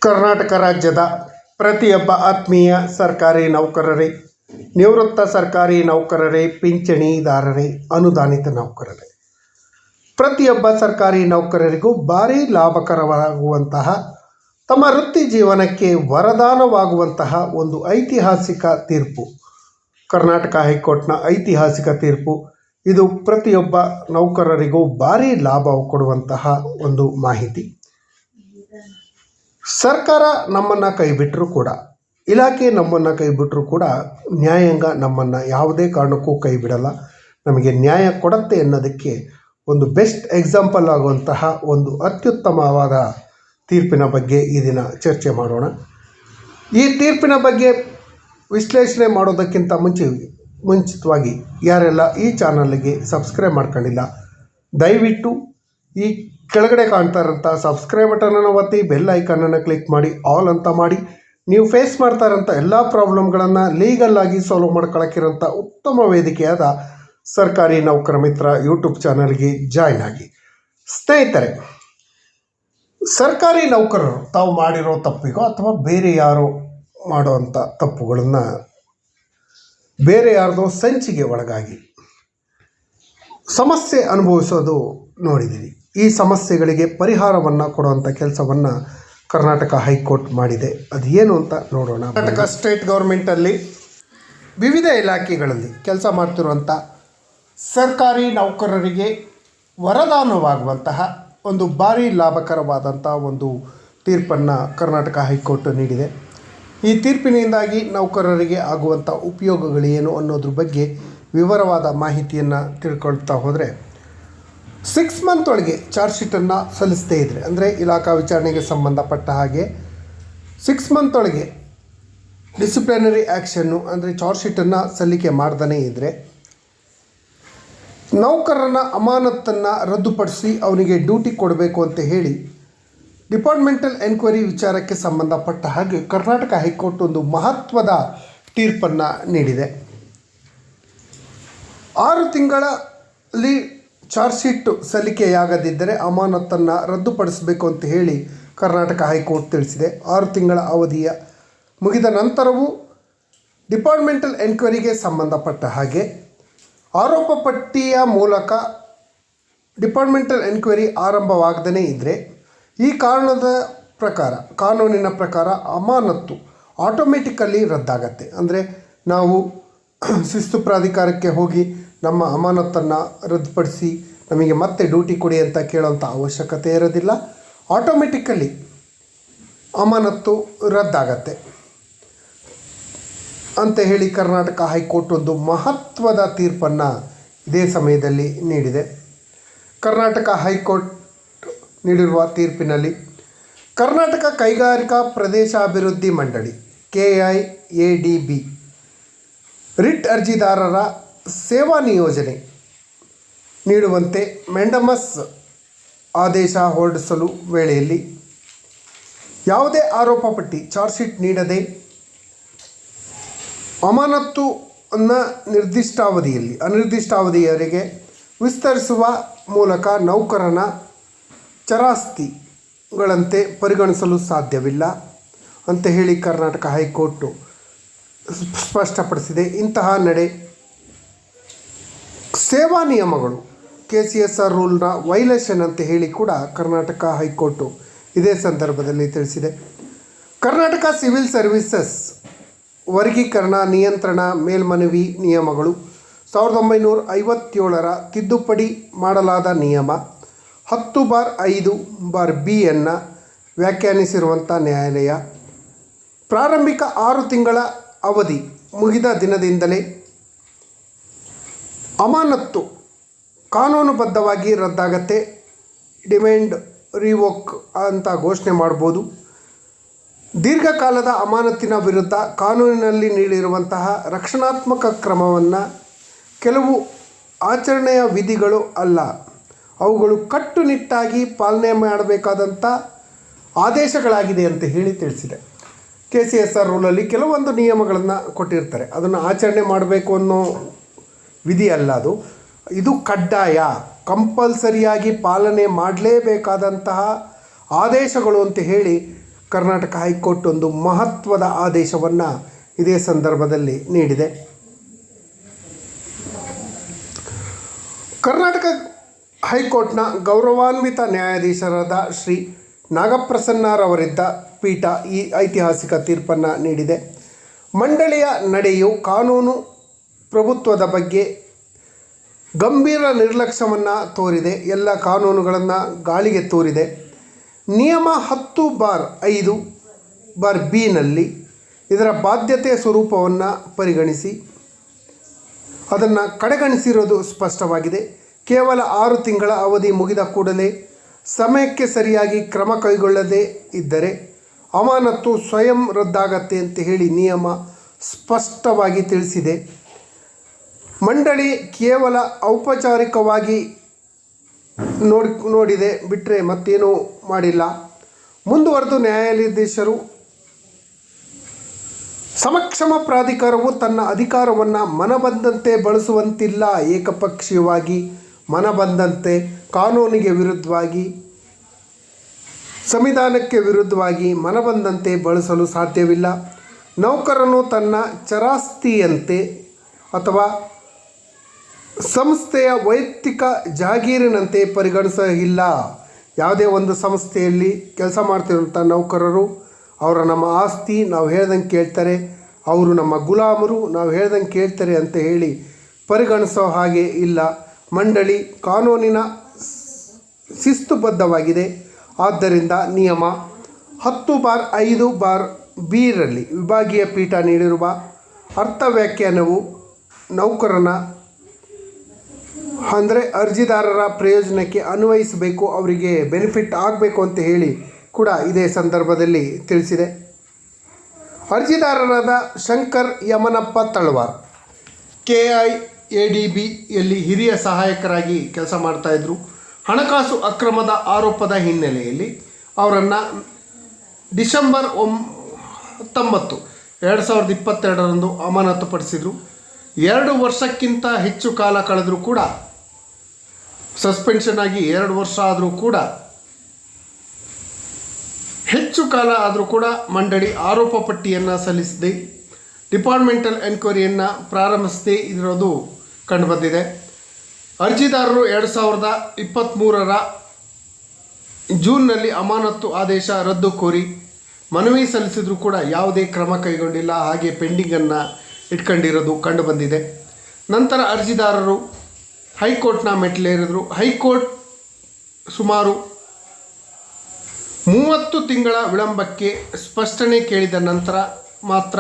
ಕರ್ನಾಟಕ ರಾಜ್ಯದ ಪ್ರತಿಯೊಬ್ಬ ಆತ್ಮೀಯ ಸರ್ಕಾರಿ ನೌಕರರೇ, ನಿವೃತ್ತ ಸರ್ಕಾರಿ ನೌಕರರೇ, ಪಿಂಚಣಿದಾರರೇ, ಅನುದಾನಿತ ನೌಕರರೇ, ಪ್ರತಿಯೊಬ್ಬ ಸರ್ಕಾರಿ ನೌಕರರಿಗೂ ಭಾರಿ ಲಾಭಕರವಾಗುವಂತಹ, ತಮ್ಮ ವೃತ್ತಿ ಜೀವನಕ್ಕೆ ವರದಾನವಾಗುವಂತಹ ಒಂದು ಐತಿಹಾಸಿಕ ತೀರ್ಪು, ಕರ್ನಾಟಕ ಹೈಕೋರ್ಟ್ನ ಐತಿಹಾಸಿಕ ತೀರ್ಪು. ಇದು ಪ್ರತಿಯೊಬ್ಬ ನೌಕರರಿಗೂ ಭಾರಿ ಲಾಭ ಕೊಡುವಂತಹ ಒಂದು ಮಾಹಿತಿ. ಸರ್ಕಾರ ನಮ್ಮನ್ನು ಕೈಬಿಟ್ಟರೂ ಕೂಡ, ಇಲಾಖೆ ನಮ್ಮನ್ನು ಕೈಬಿಟ್ಟರೂ ಕೂಡ ನ್ಯಾಯಾಂಗ ನಮ್ಮನ್ನು ಯಾವುದೇ ಕಾರಣಕ್ಕೂ ಕೈ ಬಿಡಲ್ಲ, ನಮಗೆ ನ್ಯಾಯ ಕೊಡುತ್ತೆ ಅನ್ನೋದಕ್ಕೆ ಒಂದು ಬೆಸ್ಟ್ ಎಕ್ಸಾಂಪಲ್ ಆಗುವಂತಹ ಒಂದು ಅತ್ಯುತ್ತಮವಾದ ತೀರ್ಪಿನ ಬಗ್ಗೆ ಈ ದಿನ ಚರ್ಚೆ ಮಾಡೋಣ. ಈ ತೀರ್ಪಿನ ಬಗ್ಗೆ ವಿಶ್ಲೇಷಣೆ ಮಾಡೋದಕ್ಕಿಂತ ಮುಂಚಿತವಾಗಿ ಯಾರೆಲ್ಲ ಈ ಚಾನಲ್ಗೆ ಸಬ್ಸ್ಕ್ರೈಬ್ ಮಾಡ್ಕೊಂಡಿಲ್ಲ, ದಯವಿಟ್ಟು ಈ ಕೆಳಗಡೆ ಕಾಣ್ತಾ ಇರೋಂಥ ಸಬ್ಸ್ಕ್ರೈಬ್ ಬಟನನ್ನು ಒತ್ತಿ, ಬೆಲ್ ಐಕನನ್ನು ಕ್ಲಿಕ್ ಮಾಡಿ, ಆಲ್ ಅಂತ ಮಾಡಿ. ನೀವು ಫೇಸ್ ಮಾಡ್ತಾ ಇರೋಂಥ ಎಲ್ಲ ಪ್ರಾಬ್ಲಮ್ಗಳನ್ನು ಲೀಗಲ್ಲಾಗಿ ಸಾಲ್ವ್ ಮಾಡ್ಕೊಳ್ಳೋಕ್ಕಿರೋಂಥ ಉತ್ತಮ ವೇದಿಕೆಯಾದ ಸರ್ಕಾರಿ ನೌಕರ ಮಿತ್ರ ಯೂಟ್ಯೂಬ್ ಚಾನಲ್ಗೆ ಜಾಯ್ನ್ ಆಗಿ. ಸ್ನೇಹಿತರೆ, ಸರ್ಕಾರಿ ನೌಕರರು ತಾವು ಮಾಡಿರೋ ತಪ್ಪಿಗೋ ಅಥವಾ ಬೇರೆ ಯಾರೋ ಮಾಡುವಂಥ ತಪ್ಪುಗಳನ್ನು ಬೇರೆ ಯಾರ್ದೋ ಸಂಚಿಗೆ ಒಳಗಾಗಿ ಸಮಸ್ಯೆ ಅನುಭವಿಸೋದು ನೋಡಿದ್ದೀರಿ. ಈ ಸಮಸ್ಯೆಗಳಿಗೆ ಪರಿಹಾರವನ್ನು ಕೊಡುವಂಥ ಕೆಲಸವನ್ನು ಕರ್ನಾಟಕ ಹೈಕೋರ್ಟ್ ಮಾಡಿದೆ. ಅದು ಏನು ಅಂತ ನೋಡೋಣ. ಕರ್ನಾಟಕ ಸ್ಟೇಟ್ ಗೌರ್ಮೆಂಟಲ್ಲಿ ವಿವಿಧ ಇಲಾಖೆಗಳಲ್ಲಿ ಕೆಲಸ ಮಾಡ್ತಿರುವಂಥ ಸರ್ಕಾರಿ ನೌಕರರಿಗೆ ವರದಾನವಾಗುವಂತಹ ಒಂದು ಭಾರಿ ಲಾಭಕರವಾದಂಥ ಒಂದು ತೀರ್ಪನ್ನು ಕರ್ನಾಟಕ ಹೈಕೋರ್ಟ್ ನೀಡಿದೆ. ಈ ತೀರ್ಪಿನಿಂದಾಗಿ ನೌಕರರಿಗೆ ಆಗುವಂಥ ಉಪಯೋಗಗಳೇನು ಅನ್ನೋದ್ರ ಬಗ್ಗೆ ವಿವರವಾದ ಮಾಹಿತಿಯನ್ನು ತಿಳ್ಕೊಳ್ತಾ ಹೋದರೆ, 6 ಮಂತ್ ಒಳಗೆ ಚಾರ್ಜ್ ಶೀಟನ್ನು ಸಲ್ಲಿಸದೇ ಇದ್ದರೆ, ಅಂದರೆ ಇಲಾಖಾ ವಿಚಾರಣೆಗೆ ಸಂಬಂಧಪಟ್ಟ ಹಾಗೆ 6 ಮಂತ್ ಒಳಗೆ ಡಿಸಿಪ್ಲಿನರಿ ಆ್ಯಕ್ಷನ್ನು ಅಂದರೆ ಚಾರ್ಜ್ ಶೀಟನ್ನು ಸಲ್ಲಿಕೆ ಮಾಡ್ದೇ ಇದ್ದರೆ, ನೌಕರನ ಅಮಾನತನ್ನು ರದ್ದುಪಡಿಸಿ ಅವನಿಗೆ ಡ್ಯೂಟಿ ಕೊಡಬೇಕು ಅಂತ ಹೇಳಿ ಡಿಪಾರ್ಟ್ಮೆಂಟಲ್ ಎನ್ಕ್ವೈರಿ ವಿಚಾರಕ್ಕೆ ಸಂಬಂಧಪಟ್ಟ ಹಾಗೆ ಕರ್ನಾಟಕ ಹೈಕೋರ್ಟ್ ಒಂದು ಮಹತ್ವದ ತೀರ್ಪನ್ನು ನೀಡಿದೆ. 6 ತಿಂಗಳಲ್ಲಿ ಚಾರ್ಜ್ ಶೀಟ್ ಸಲ್ಲಿಕೆಯಾಗದಿದ್ದರೆ ಅಮಾನತನ್ನು ರದ್ದುಪಡಿಸಬೇಕು ಅಂತ ಹೇಳಿ ಕರ್ನಾಟಕ ಹೈಕೋರ್ಟ್ ತಿಳಿಸಿದೆ. 6 ತಿಂಗಳ ಅವಧಿಯ ಮುಗಿದ ನಂತರವೂ ಡಿಪಾರ್ಟ್ಮೆಂಟಲ್ ಎನ್ಕ್ವೈರಿಗೆ ಸಂಬಂಧಪಟ್ಟ ಹಾಗೆ ಆರೋಪ ಪಟ್ಟಿಯ ಮೂಲಕ ಡಿಪಾರ್ಟ್ಮೆಂಟಲ್ ಎನ್ಕ್ವೈರಿ ಆರಂಭವಾಗದೇ ಇದ್ದರೆ, ಈ ಕಾನೂನಿನ ಪ್ರಕಾರ ಅಮಾನತ್ತು ಆಟೋಮೆಟಿಕಲಿ ರದ್ದಾಗತ್ತೆ. ಅಂದರೆ ನಾವು ಶಿಸ್ತು ಪ್ರಾಧಿಕಾರಕ್ಕೆ ಹೋಗಿ ನಮ್ಮ ಅಮಾನತನ್ನು ರದ್ದುಪಡಿಸಿ ನಮಗೆ ಮತ್ತೆ ಡ್ಯೂಟಿ ಕೊಡಿ ಅಂತ ಕೇಳೋಂಥ ಅವಶ್ಯಕತೆ ಇರೋದಿಲ್ಲ. ಆಟೋಮೆಟಿಕಲಿ ಅಮಾನತ್ತು ರದ್ದಾಗತ್ತೆ ಅಂತ ಹೇಳಿ ಕರ್ನಾಟಕ ಹೈಕೋರ್ಟ್ ಒಂದು ಮಹತ್ವದ ತೀರ್ಪನ್ನು ಇದೇ ಸಮಯದಲ್ಲಿ ನೀಡಿದೆ. ಕರ್ನಾಟಕ ಹೈಕೋರ್ಟ್ ನೀಡಿರುವ ತೀರ್ಪಿನಲ್ಲಿ ಕರ್ನಾಟಕ ಕೈಗಾರಿಕಾ ಪ್ರದೇಶಾಭಿವೃದ್ಧಿ ಮಂಡಳಿ KIADB ರಿಟ್ ಅರ್ಜಿದಾರರ ಸೇವಾ ನಿಯೋಜನೆ ನೀಡುವಂತೆ ಮ್ಯಾಂಡಮಸ್ ಆದೇಶ ಹೊರಡಿಸಲು ವೇಳೆಯಲ್ಲಿ ಯಾವುದೇ ಆರೋಪ ಪಟ್ಟಿ ಚಾರ್ಜ್ ಶೀಟ್ ನೀಡದೆ ಅಮಾನತ್ತನ್ನು ಅನಿರ್ದಿಷ್ಟಾವಧಿಯವರೆಗೆ ವಿಸ್ತರಿಸುವ ಮೂಲಕ ನೌಕರನ ಚರಾಸ್ತಿಗಳಂತೆ ಪರಿಗಣಿಸಲು ಸಾಧ್ಯವಿಲ್ಲ ಅಂತ ಹೇಳಿ ಕರ್ನಾಟಕ ಹೈಕೋರ್ಟು ಸ್ಪಷ್ಟಪಡಿಸಿದೆ. ಇಂತಹ ನಡೆ ಸೇವಾ ನಿಯಮಗಳು KCSR ರೂಲ್ನ ವೈಲೇಷನ್ ಅಂತ ಹೇಳಿ ಕೂಡ ಕರ್ನಾಟಕ ಹೈಕೋರ್ಟು ಇದೇ ಸಂದರ್ಭದಲ್ಲಿ ತಿಳಿಸಿದೆ. ಕರ್ನಾಟಕ ಸಿವಿಲ್ ಸರ್ವೀಸಸ್ ವರ್ಗೀಕರಣ ನಿಯಂತ್ರಣ ಮೇಲ್ಮನವಿ ನಿಯಮಗಳು 1957ರ ತಿದ್ದುಪಡಿ ಮಾಡಲಾದ ನಿಯಮ 10/5/B ಅನ್ನು ವ್ಯಾಖ್ಯಾನಿಸಿರುವಂಥ ನ್ಯಾಯಾಲಯ ಪ್ರಾರಂಭಿಕ 6 ತಿಂಗಳ ಅವಧಿ ಮುಗಿದ ದಿನದಿಂದಲೇ ಅಮಾನತ್ತು ಕಾನೂನುಬದ್ಧವಾಗಿ ರದ್ದಾಗತ್ತೆ, ಡಿಮ್ಯಾಂಡ್ ರಿವೋಕ್ ಅಂತ ಘೋಷಣೆ ಮಾಡ್ಬೋದು. ದೀರ್ಘಕಾಲದ ಅಮಾನತಿನ ವಿರುದ್ಧ ಕಾನೂನಿನಲ್ಲಿ ನೀಡಿರುವಂತಹ ರಕ್ಷಣಾತ್ಮಕ ಕ್ರಮವನ್ನು ಕೆಲವು ಆಚರಣೆಯ ವಿಧಿಗಳು ಅಲ್ಲ, ಅವುಗಳು ಕಟ್ಟುನಿಟ್ಟಾಗಿ ಪಾಲನೆ ಮಾಡಬೇಕಾದಂಥ ಆದೇಶಗಳಾಗಿದೆ ಅಂತ ಹೇಳಿ ತಿಳಿಸಿದೆ. KCSR ರೂಲಲ್ಲಿ ಕೆಲವೊಂದು ನಿಯಮಗಳನ್ನು ಕೊಟ್ಟಿರ್ತಾರೆ, ಅದನ್ನು ಆಚರಣೆ ಮಾಡಬೇಕು ಅನ್ನೋ ವಿಧಿ ಅಲ್ಲ, ಇದು ಕಡ್ಡಾಯ ಕಂಪಲ್ಸರಿಯಾಗಿ ಪಾಲನೆ ಮಾಡಲೇಬೇಕಾದಂತಹ ಆದೇಶಗಳು ಅಂತ ಹೇಳಿ ಕರ್ನಾಟಕ ಹೈಕೋರ್ಟ್ ಒಂದು ಮಹತ್ವದ ಆದೇಶವನ್ನು ಇದೇ ಸಂದರ್ಭದಲ್ಲಿ ನೀಡಿದೆ. ಕರ್ನಾಟಕ ಹೈಕೋರ್ಟ್ನ ಗೌರವಾನ್ವಿತ ನ್ಯಾಯಾಧೀಶರಾದ ಶ್ರೀ ನಾಗಪ್ರಸನ್ನರವರಿದ್ದ ಪೀಠ ಈ ಐತಿಹಾಸಿಕ ತೀರ್ಪನ್ನು ನೀಡಿದೆ. ಮಂಡಳಿಯ ನಡೆಯು ಕಾನೂನು ಪ್ರಭುತ್ವದ ಬಗ್ಗೆ ಗಂಭೀರ ನಿರ್ಲಕ್ಷ್ಯವನ್ನು ತೋರಿದೆ, ಎಲ್ಲ ಕಾನೂನುಗಳನ್ನು ಗಾಳಿಗೆ ತೋರಿದೆ. ನಿಯಮ 10/5/B ಇದರ ಬಾಧ್ಯತೆ ಸ್ವರೂಪವನ್ನು ಪರಿಗಣಿಸಿ ಅದನ್ನು ಕಡೆಗಣಿಸಿರೋದು ಸ್ಪಷ್ಟವಾಗಿದೆ. ಕೇವಲ 6 ತಿಂಗಳ ಅವಧಿ ಮುಗಿದ ಕೂಡಲೇ ಸಮಯಕ್ಕೆ ಸರಿಯಾಗಿ ಕ್ರಮ ಕೈಗೊಳ್ಳದೇ ಇದ್ದರೆ ಅಮಾನತ್ತು ಸ್ವಯಂ ರದ್ದಾಗತ್ತೆ ಅಂತ ಹೇಳಿ ನಿಯಮ ಸ್ಪಷ್ಟವಾಗಿ ತಿಳಿಸಿದೆ. ಮಂಡಳಿ ಕೇವಲ ಔಪಚಾರಿಕವಾಗಿ ನೋಡಿದೆ ಬಿಟ್ಟರೆ ಮತ್ತೇನೂ ಮಾಡಿಲ್ಲ. ಮುಂದುವರೆದು ನ್ಯಾಯಾಧೀಶರು ಸಮಕ್ಷಮ ಪ್ರಾಧಿಕಾರವು ತನ್ನ ಅಧಿಕಾರವನ್ನು ಮನಬಂದಂತೆ ಬಳಸುವಂತಿಲ್ಲ. ಏಕಪಕ್ಷೀಯವಾಗಿ ಮನಬಂದಂತೆ ಕಾನೂನಿಗೆ ವಿರುದ್ಧವಾಗಿ ಸಂವಿಧಾನಕ್ಕೆ ವಿರುದ್ಧವಾಗಿ ಮನಬಂದಂತೆ ಬಳಸಲು ಸಾಧ್ಯವಿಲ್ಲ. ನೌಕರನು ತನ್ನ ಚರಾಸ್ತಿಯಂತೆ ಅಥವಾ ಸಂಸ್ಥೆಯ ವೈಯಕ್ತಿಕ ಜಾಗೀರಿನಂತೆ ಪರಿಗಣಿಸಲಿಲ್ಲ. ಯಾವುದೇ ಒಂದು ಸಂಸ್ಥೆಯಲ್ಲಿ ಕೆಲಸ ಮಾಡ್ತಿರುವಂಥ ನೌಕರರು ಅವರ ನಮ್ಮ ಆಸ್ತಿ, ನಾವು ಹೇಳ್ದಂಗೆ ಕೇಳ್ತಾರೆ, ಅವರು ನಮ್ಮ ಗುಲಾಮರು, ನಾವು ಹೇಳ್ದಂಗೆ ಕೇಳ್ತಾರೆ ಅಂತ ಹೇಳಿ ಪರಿಗಣಿಸೋ ಹಾಗೆ ಇಲ್ಲ. ಮಂಡಳಿ ಕಾನೂನಿನ ಶಿಸ್ತುಬದ್ಧವಾಗಿದೆ. ಆದ್ದರಿಂದ ನಿಯಮ 10/5/B ವಿಭಾಗೀಯ ಪೀಠ ನೀಡಿರುವ ಅರ್ಥ ವ್ಯಾಖ್ಯಾನವು ನೌಕರನ ಅಂದರೆ ಅರ್ಜಿದಾರರ ಪ್ರಯೋಜನಕ್ಕೆ ಅನ್ವಯಿಸಬೇಕು, ಅವರಿಗೆ ಬೆನಿಫಿಟ್ ಆಗಬೇಕು ಅಂತ ಹೇಳಿ ಕೂಡ ಇದೇ ಸಂದರ್ಭದಲ್ಲಿ ತಿಳಿಸಿದೆ. ಅರ್ಜಿದಾರರಾದ ಶಂಕರ್ ಯಮನಪ್ಪ ತಳವಾರ್ KIADBಯಲ್ಲಿ ಹಿರಿಯ ಸಹಾಯಕರಾಗಿ ಕೆಲಸ ಮಾಡ್ತಾಯಿದ್ರು. ಹಣಕಾಸು ಅಕ್ರಮದ ಆರೋಪದ ಹಿನ್ನೆಲೆಯಲ್ಲಿ ಅವರನ್ನು ಡಿಸೆಂಬರ್ 19, 2022 ಅಮಾನತುಪಡಿಸಿದರು. 2 ವರ್ಷಕ್ಕಿಂತ ಹೆಚ್ಚು ಕಾಲ ಕಳೆದರೂ ಕೂಡ, ಸಸ್ಪೆನ್ಷನ್ ಆಗಿ 2 ವರ್ಷ ಆದರೂ ಕೂಡ, ಹೆಚ್ಚು ಕಾಲ ಆದರೂ ಕೂಡ ಮಂಡಳಿ ಆರೋಪ ಪಟ್ಟಿಯನ್ನು ಸಲ್ಲಿಸದೆ ಡಿಪಾರ್ಟ್ಮೆಂಟಲ್ ಎನ್ಕ್ವೈರಿಯನ್ನು ಪ್ರಾರಂಭಿಸದೇ ಇರೋದು ಕಂಡುಬಂದಿದೆ. ಅರ್ಜಿದಾರರು 2023 ಜೂನ್ನಲ್ಲಿ ಅಮಾನತು ಆದೇಶ ರದ್ದು ಕೋರಿ ಮನವಿ ಸಲ್ಲಿಸಿದರೂ ಕೂಡ ಯಾವುದೇ ಕ್ರಮ ಕೈಗೊಂಡಿಲ್ಲ, ಹಾಗೆ ಪೆಂಡಿಂಗನ್ನು ಇಟ್ಕೊಂಡಿರೋದು ಕಂಡುಬಂದಿದೆ. ನಂತರ ಅರ್ಜಿದಾರರು ಹೈಕೋರ್ಟ್ನ ಮೆಟ್ಟಿಲೇರಿದರು. ಹೈಕೋರ್ಟ್ ಸುಮಾರು 30 ತಿಂಗಳ ವಿಳಂಬಕ್ಕೆ ಸ್ಪಷ್ಟನೆ ಕೇಳಿದ ನಂತರ ಮಾತ್ರ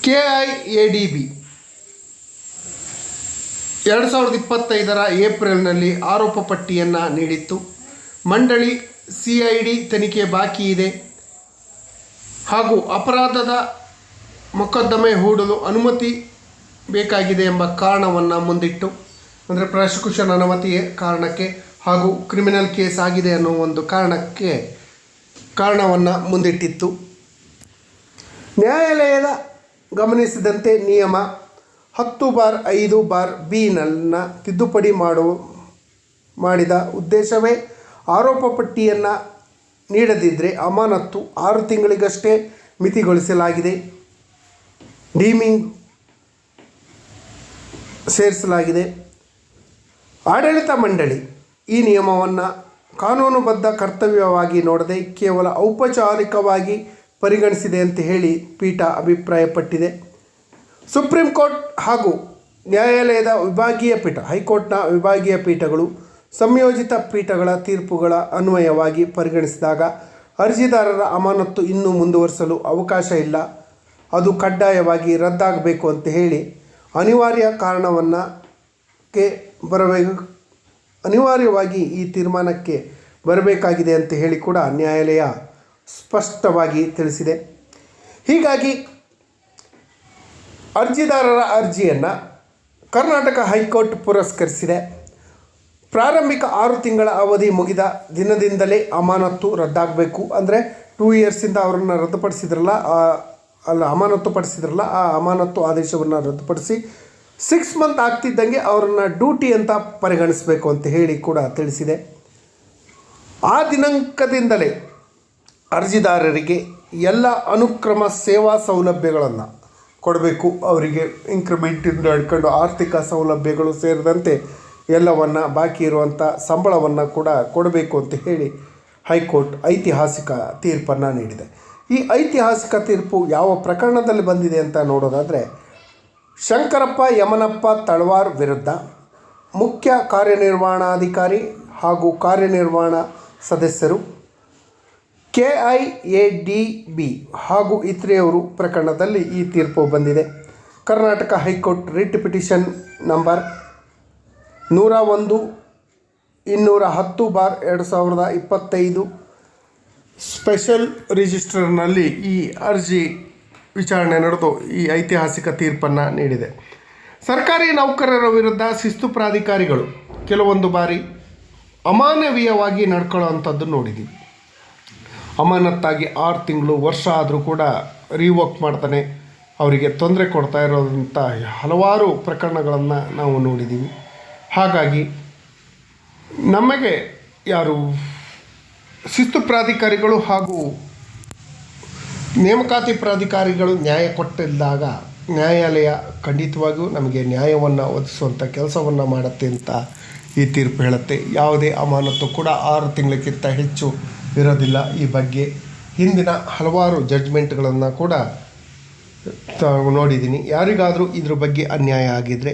KIADB 2025 ಏಪ್ರಿಲ್ನಲ್ಲಿ ಆರೋಪ ಪಟ್ಟಿಯನ್ನು ನೀಡಿತ್ತು. ಮಂಡಳಿ CID ತನಿಖೆ ಬಾಕಿ ಇದೆ ಹಾಗೂ ಅಪರಾಧದ ಮೊಕದ್ದಮೆ ಹೂಡಲು ಅನುಮತಿ ಬೇಕಾಗಿದೆ ಎಂಬ ಕಾರಣವನ್ನು ಮುಂದಿಟ್ಟು, ಅಂದರೆ ಪ್ರಾಸಿಕ್ಯೂಷನ್ ಅನುಮತಿಯ ಕಾರಣಕ್ಕೆ ಹಾಗೂ ಕ್ರಿಮಿನಲ್ ಕೇಸ್ ಆಗಿದೆ ಅನ್ನೋ ಒಂದು ಕಾರಣವನ್ನು ಮುಂದಿಟ್ಟಿತ್ತು. ನ್ಯಾಯಾಲಯದ ಗಮನಿಸಿದಂತೆ ನಿಯಮ 10/5/B ತಿದ್ದುಪಡಿ ಮಾಡಿದ ಉದ್ದೇಶವೇ ಆರೋಪ ಪಟ್ಟಿಯನ್ನು ನೀಡದಿದ್ದರೆ ಅಮಾನತ್ತು 6 ತಿಂಗಳಿಗಷ್ಟೇ ಮಿತಿಗೊಳಿಸಲಾಗಿದೆ. ಡೀಮಿಂಗ್ ಸೇರಿಸಲಾಗಿದೆ. ಆಡಳಿತ ಮಂಡಳಿ ಈ ನಿಯಮವನ್ನು ಕಾನೂನುಬದ್ಧ ಕರ್ತವ್ಯವಾಗಿ ನೋಡದೆ ಕೇವಲ ಔಪಚಾರಿಕವಾಗಿ ಪರಿಗಣಿಸಿದೆ ಅಂತ ಹೇಳಿ ಪೀಠ ಅಭಿಪ್ರಾಯಪಟ್ಟಿದೆ. ಸುಪ್ರೀಂ ಕೋರ್ಟ್ ಹಾಗೂ ನ್ಯಾಯಾಲಯದ ವಿಭಾಗೀಯ ಪೀಠ, ಹೈಕೋರ್ಟ್ನ ವಿಭಾಗೀಯ ಪೀಠಗಳು ಸಂಯೋಜಿತ ಪೀಠಗಳ ತೀರ್ಪುಗಳ ಅನ್ವಯವಾಗಿ ಪರಿಗಣಿಸಿದಾಗ ಅರ್ಜಿದಾರರ ಅಮಾನತ್ತು ಇನ್ನೂ ಮುಂದುವರಿಸಲು ಅವಕಾಶ ಇಲ್ಲ, ಅದು ಕಡ್ಡಾಯವಾಗಿ ರದ್ದಾಗಬೇಕು ಅಂತ ಹೇಳಿ ಅನಿವಾರ್ಯವಾಗಿ ಈ ತೀರ್ಮಾನಕ್ಕೆ ಬರಬೇಕಾಗಿದೆ ಅಂತ ಹೇಳಿ ಕೂಡ ನ್ಯಾಯಾಲಯ ಸ್ಪಷ್ಟವಾಗಿ ತಿಳಿಸಿದೆ. ಹೀಗಾಗಿ ಅರ್ಜಿದಾರರ ಅರ್ಜಿಯನ್ನು ಕರ್ನಾಟಕ ಹೈಕೋರ್ಟ್ ಪುರಸ್ಕರಿಸಿದೆ. ಪ್ರಾರಂಭಿಕ 6 ತಿಂಗಳ ಅವಧಿ ಮುಗಿದ ದಿನದಿಂದಲೇ ಅಮಾನತ್ತು ರದ್ದಾಗಬೇಕು. ಅಂದರೆ 2 ಇಯರ್ಸಿಂದ ಅವರನ್ನು ರದ್ದುಪಡಿಸಿದ್ರಲ್ಲ, ಅಮಾನತು ಪಡಿಸಿದ್ರಲ್ಲ, ಆ ಅಮಾನತ್ತು ಆದೇಶವನ್ನು ರದ್ದುಪಡಿಸಿ 6 ಮಂತ್ ಆಗ್ತಿದ್ದಂಗೆ ಅವರನ್ನು ಡ್ಯೂಟಿ ಅಂತ ಪರಿಗಣಿಸಬೇಕು ಅಂತ ಹೇಳಿ ಕೂಡ ತಿಳಿಸಿದೆ. ಆ ದಿನಾಂಕದಿಂದಲೇ ಅರ್ಜಿದಾರರಿಗೆ ಎಲ್ಲ ಅನುಕ್ರಮ ಸೇವಾ ಸೌಲಭ್ಯಗಳನ್ನು ಕೊಡಬೇಕು. ಅವರಿಗೆ ಇಂಕ್ರಿಮೆಂಟಿಂದ ಹಿಡ್ಕೊಂಡು ಆರ್ಥಿಕ ಸೌಲಭ್ಯಗಳು ಸೇರಿದಂತೆ ಎಲ್ಲವನ್ನು ಬಾಕಿ ಇರುವಂಥ ಸಂಬಳವನ್ನು ಕೂಡ ಕೊಡಬೇಕು ಅಂತ ಹೇಳಿ ಹೈಕೋರ್ಟ್ ಐತಿಹಾಸಿಕ ತೀರ್ಪನ್ನು ನೀಡಿದೆ. ಈ ಐತಿಹಾಸಿಕ ತೀರ್ಪು ಯಾವ ಪ್ರಕರಣದಲ್ಲಿ ಬಂದಿದೆ ಅಂತ ನೋಡೋದಾದರೆ, ಶಂಕರಪ್ಪ ಯಮನಪ್ಪ ತಳವಾರ್ ವಿರುದ್ಧ ಮುಖ್ಯ ಕಾರ್ಯನಿರ್ವಹಣಾಧಿಕಾರಿ ಹಾಗೂ ಕಾರ್ಯನಿರ್ವಹಣಾ ಸದಸ್ಯರು KIADB ಹಾಗೂ ಇತರೆಯವರು ಪ್ರಕರಣದಲ್ಲಿ ಈ ತೀರ್ಪು ಬಂದಿದೆ. Karnataka high court writ petition number 101/210/2025 special ರಿಜಿಸ್ಟರ್ನಲ್ಲಿ ಈ ಅರ್ಜಿ ವಿಚಾರಣೆ ನಡೆದು ಈ ಐತಿಹಾಸಿಕ ತೀರ್ಪನ್ನು ನೀಡಿದೆ. ಸರ್ಕಾರಿ ನೌಕರರ ವಿರುದ್ಧ ಶಿಸ್ತು ಪ್ರಾಧಿಕಾರಿಗಳು ಕೆಲವೊಂದು ಬಾರಿ ಅಮಾನವೀಯವಾಗಿ ನಡ್ಕೊಳ್ಳೋವಂಥದ್ದು ನೋಡಿದ್ದೀವಿ. ಅಮಾನತ್ತಾಗಿ 6 ತಿಂಗಳು ವರ್ಷ ಆದರೂ ಕೂಡ ರಿವೋಕ್ ಮಾಡ್ತಾನೆ ಅವರಿಗೆ ತೊಂದರೆ ಕೊಡ್ತಾ ಇರೋದಂಥ ಹಲವಾರು ಪ್ರಕರಣಗಳನ್ನು ನಾವು ನೋಡಿದ್ದೀವಿ. ಹಾಗಾಗಿ ನಮಗೆ ಯಾರು ಶಿಸ್ತು ಪ್ರಾಧಿಕಾರಿಗಳು ಹಾಗೂ ನೇಮಕಾತಿ ಪ್ರಾಧಿಕಾರಿಗಳು ನ್ಯಾಯ ಕೊಟ್ಟಿದ್ದಾಗ ನ್ಯಾಯಾಲಯ ಖಂಡಿತವಾಗಿಯೂ ನಮಗೆ ನ್ಯಾಯವನ್ನು ಒದಗಿಸುವಂಥ ಕೆಲಸವನ್ನು ಮಾಡುತ್ತೆ ಅಂತ ಈ ತೀರ್ಪು ಹೇಳುತ್ತೆ. ಯಾವುದೇ ಅಮಾನತು ಕೂಡ 6 ತಿಂಗಳಕ್ಕಿಂತ ಹೆಚ್ಚು ಇರೋದಿಲ್ಲ. ಈ ಬಗ್ಗೆ ಹಿಂದಿನ ಹಲವಾರು ಜಡ್ಜ್ಮೆಂಟ್ಗಳನ್ನು ಕೂಡ ನೋಡಿದ್ದೀನಿ. ಯಾರಿಗಾದರೂ ಇದ್ರ ಬಗ್ಗೆ ಅನ್ಯಾಯ ಆಗಿದ್ದರೆ